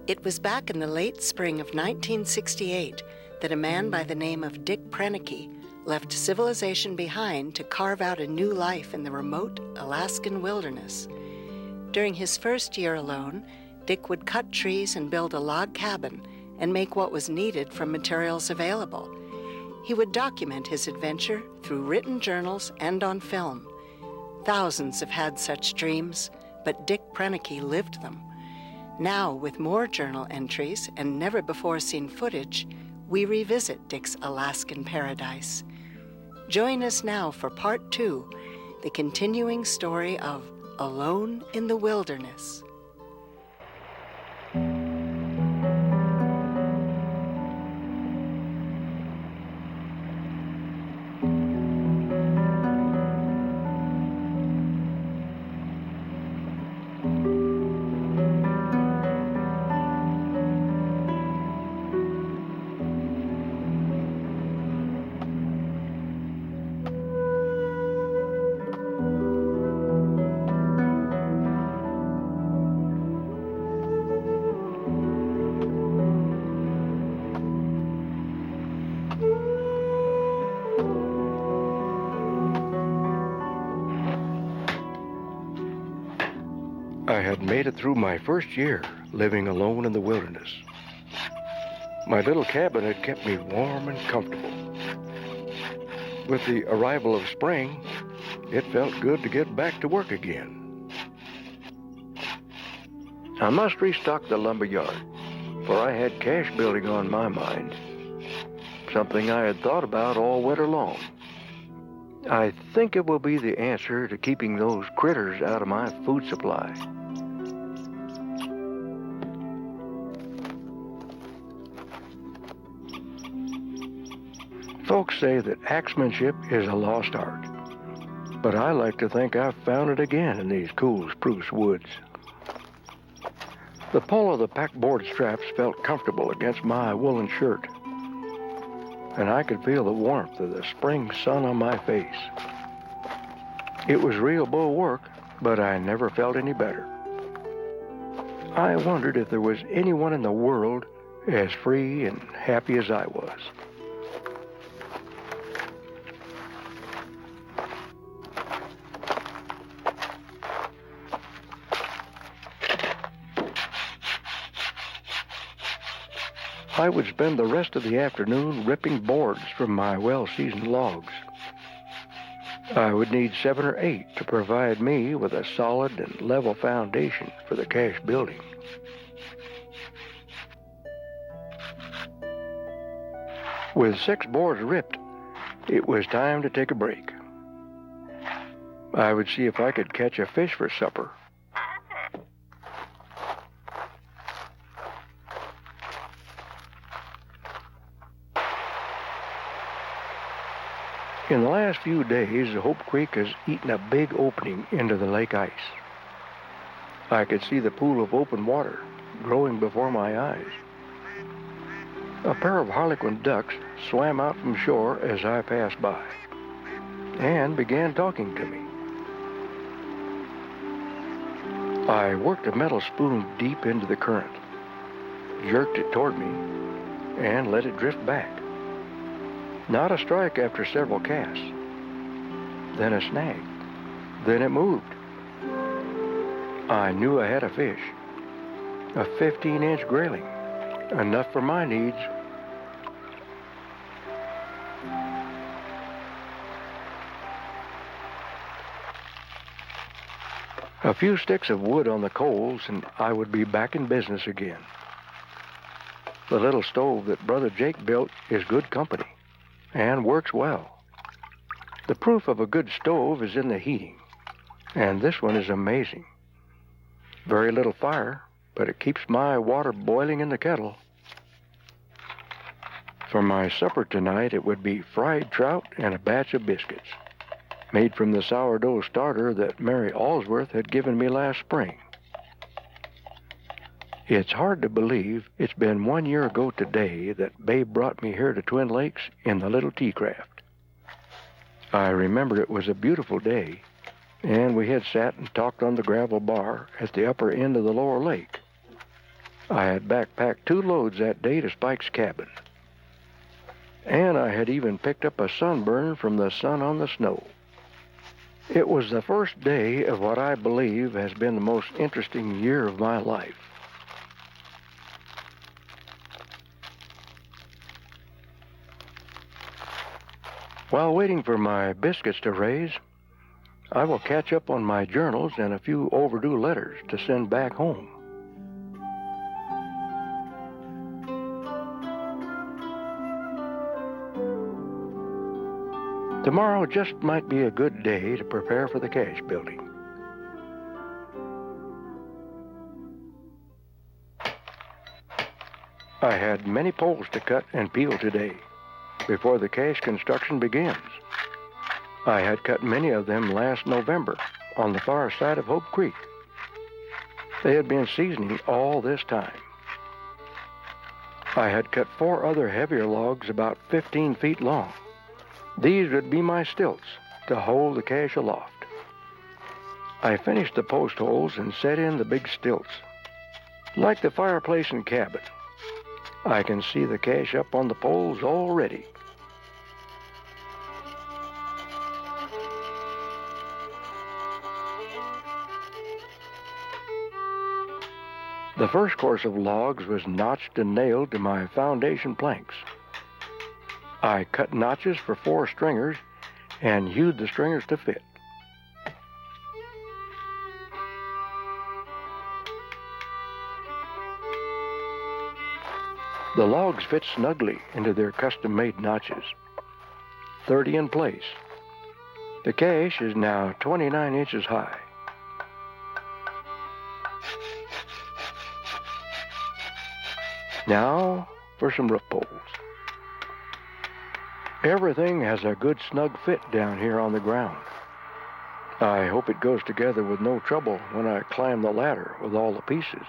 It was back in the late spring of 1968 that a man by the name of Dick Prenneke left civilization behind to carve out a new life in the remote Alaskan wilderness. During his first year alone, Dick would cut trees and build a log cabin and make what was needed from materials available. He would document his adventure through written journals and on film. Thousands have had such dreams, but Dick Prenneke lived them. Now, with more journal entries and never-before-seen footage, we revisit Dick's Alaskan paradise. Join us now for Part 2, the continuing story of Alone in the Wilderness. I had made it through my first year living alone in the wilderness. My little cabin had kept me warm and comfortable. With the arrival of spring, it felt good to get back to work again. I must restock the lumber yard, for I had cache building on my mind, something I had thought about all winter long. I think it will be the answer to keeping those critters out of my food supply. Folks say that axemanship is a lost art, but I like to think I've found it again in these cool spruce woods. The pull of the packboard straps felt comfortable against my woolen shirt, and I could feel the warmth of the spring sun on my face. It was real bull work, but I never felt any better. I wondered if there was anyone in the world as free and happy as I was. I would spend the rest of the afternoon ripping boards from my well-seasoned logs. I would need 7 or 8 to provide me with a solid and level foundation for the cache building. With 6 boards ripped, it was time to take a break. I would see if I could catch a fish for supper. In the last few days, Hope Creek has eaten a big opening into the lake ice. I could see the pool of open water growing before my eyes. A pair of harlequin ducks swam out from shore as I passed by and began talking to me. I worked a metal spoon deep into the current, jerked it toward me, and let it drift back. Not a strike after several casts, then a snag, then it moved. I knew I had a fish, a 15-inch grayling, enough for my needs. A few sticks of wood on the coals and I would be back in business again. The little stove that Brother Jake built is good company and works well. The proof of a good stove is in the heating, and this one is amazing. Very little fire, but it keeps my water boiling in the kettle. For my supper tonight, it would be fried trout and a batch of biscuits, made from the sourdough starter that Mary Allsworth had given me last spring. It's hard to believe it's been 1 year ago today that Babe brought me here to Twin Lakes in the little T-craft. I remember it was a beautiful day, and we had sat and talked on the gravel bar at the upper end of the lower lake. I had backpacked 2 loads that day to Spike's cabin. And I had even picked up a sunburn from the sun on the snow. It was the first day of what I believe has been the most interesting year of my life. While waiting for my biscuits to raise, I will catch up on my journals and a few overdue letters to send back home. Tomorrow just might be a good day to prepare for the cache building. I had many poles to cut and peel today before the cache construction begins. I had cut many of them last November on the far side of Hope Creek. They had been seasoning all this time. I had cut 4 other heavier logs about 15 feet long. These would be my stilts to hold the cache aloft. I finished the post holes and set in the big stilts. Like the fireplace and cabin, I can see the cache up on the poles already. The first course of logs was notched and nailed to my foundation planks. I cut notches for 4 stringers and hewed the stringers to fit. The logs fit snugly into their custom-made notches, 30 in place. The cache is now 29 inches high. Now for some roof poles. Everything has a good snug fit down here on the ground. I hope it goes together with no trouble when I climb the ladder with all the pieces.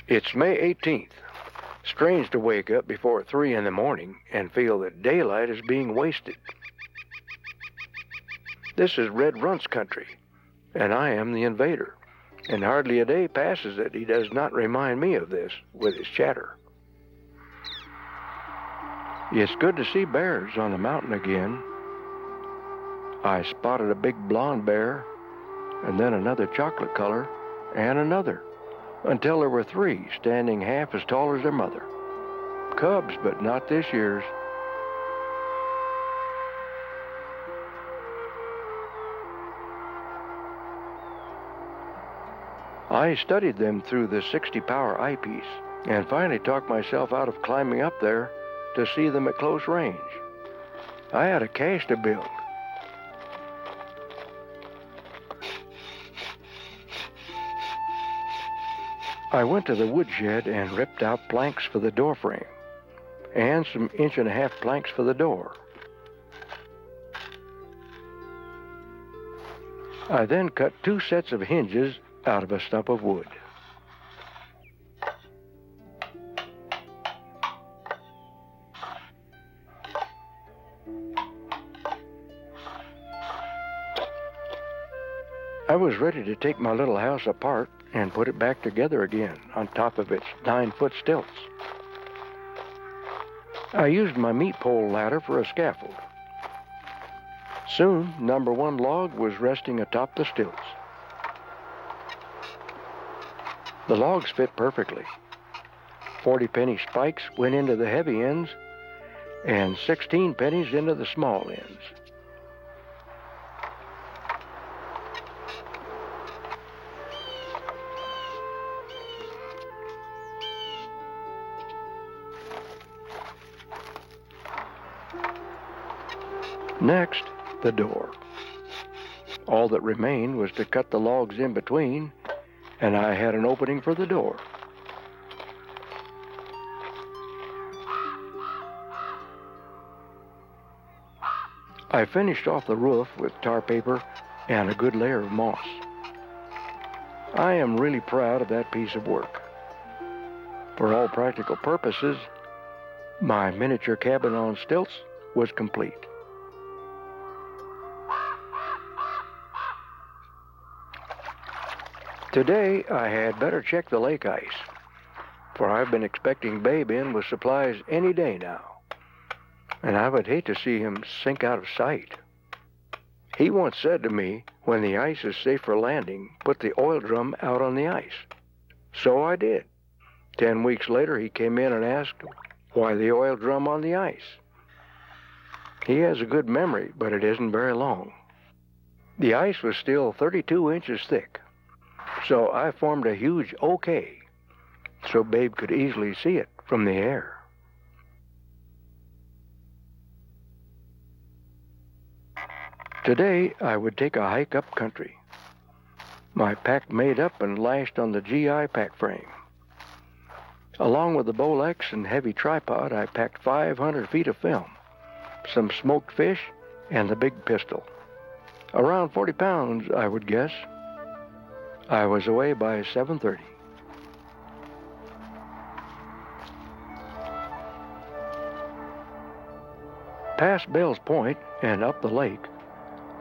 It's May 18th. Strange to wake up before 3 in the morning and feel that daylight is being wasted. This is Red Runt's country, and I am the invader. And hardly a day passes that he does not remind me of this with his chatter. It's good to see bears on the mountain again. I spotted a big blonde bear, and then another chocolate color, and another, until there were 3 standing half as tall as their mother. Cubs, but not this year's. I studied them through the 60-power eyepiece and finally talked myself out of climbing up there to see them at close range. I had a cache to build. I went to the woodshed and ripped out planks for the door frame and some 1.5-inch planks for the door. I then cut 2 sets of hinges out of a stump of wood. I was ready to take my little house apart and put it back together again on top of its 9-foot stilts. I used my meat pole ladder for a scaffold. Soon, number 1 log was resting atop the stilts. The logs fit perfectly. 40-penny spikes went into the heavy ends, and 16 pennies into the small ends. Next, the door. All that remained was to cut the logs in between, and I had an opening for the door. I finished off the roof with tar paper and a good layer of moss. I am really proud of that piece of work. For all practical purposes, my miniature cabin on stilts was complete. Today, I had better check the lake ice, for I've been expecting Babe in with supplies any day now, and I would hate to see him sink out of sight. He once said to me, when the ice is safe for landing, put the oil drum out on the ice. So I did. 10 weeks later, he came in and asked, why the oil drum on the ice? He has a good memory, but it isn't very long. The ice was still 32 inches thick, so I formed a huge OK, so Babe could easily see it from the air. Today, I would take a hike up country. My pack made up and lashed on the GI pack frame. Along with the Bolex and heavy tripod, I packed 500 feet of film, some smoked fish, and the big pistol. Around 40 pounds, I would guess. I was away by 7:30. Past Bell's Point and up the lake,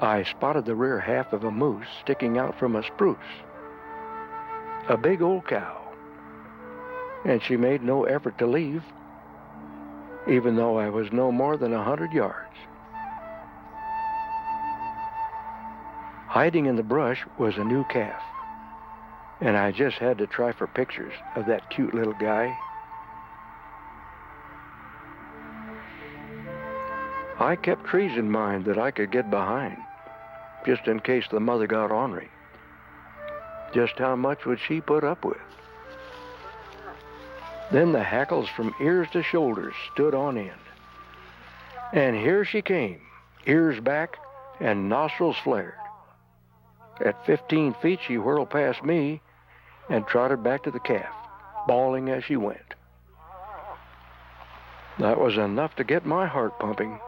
I spotted the rear half of a moose sticking out from a spruce. A big old cow. And she made no effort to leave, even though I was no more than 100 yards. Hiding in the brush was a new calf, and I just had to try for pictures of that cute little guy. I kept trees in mind that I could get behind, just in case the mother got ornery. Just how much would she put up with? Then the hackles from ears to shoulders stood on end. And here she came, ears back and nostrils flared. At 15 feet, she whirled past me and trotted back to the calf, bawling as she went. That was enough to get my heart pumping.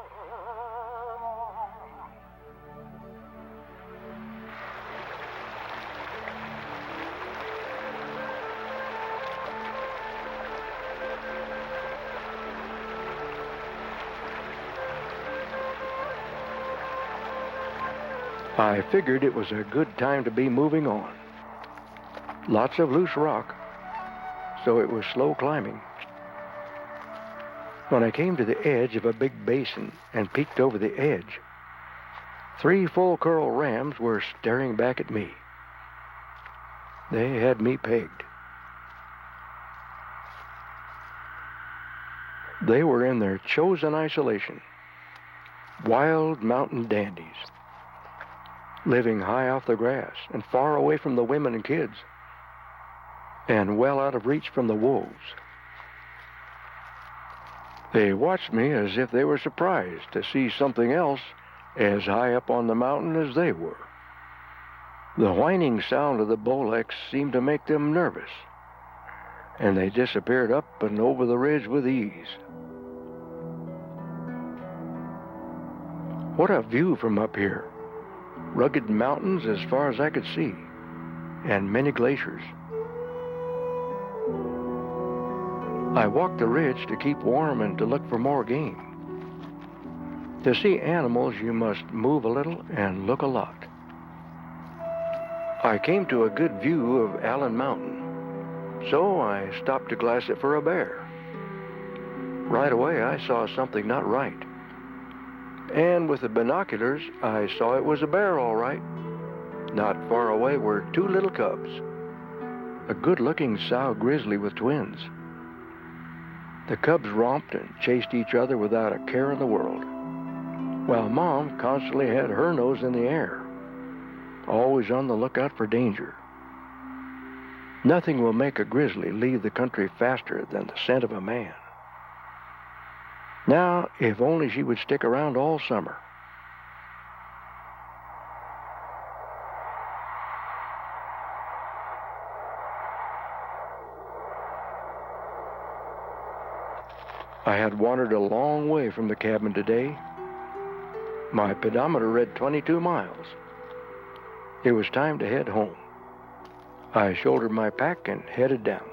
I figured it was a good time to be moving on. Lots of loose rock, so it was slow climbing. When I came to the edge of a big basin and peeked over the edge, 3 full curl rams were staring back at me. They had me pegged. They were in their chosen isolation, wild mountain dandies, living high off the grass and far away from the women and kids, and well out of reach from the wolves. They watched me as if they were surprised to see something else as high up on the mountain as they were. The whining sound of the Bolex seemed to make them nervous, and they disappeared up and over the ridge with ease. What a view from up here! Rugged mountains as far as I could see, and many glaciers. I walked the ridge to keep warm and to look for more game. To see animals, you must move a little and look a lot. I came to a good view of Allen Mountain, so I stopped to glass it for a bear. Right away, I saw something not right. And with the binoculars, I saw it was a bear, all right. Not far away were 2 little cubs, a good-looking sow grizzly with twins. The cubs romped and chased each other without a care in the world, while Mom constantly had her nose in the air, always on the lookout for danger. Nothing will make a grizzly leave the country faster than the scent of a man. Now, if only she would stick around all summer. I had wandered a long way from the cabin today. My pedometer read 22 miles. It was time to head home. I shouldered my pack and headed down.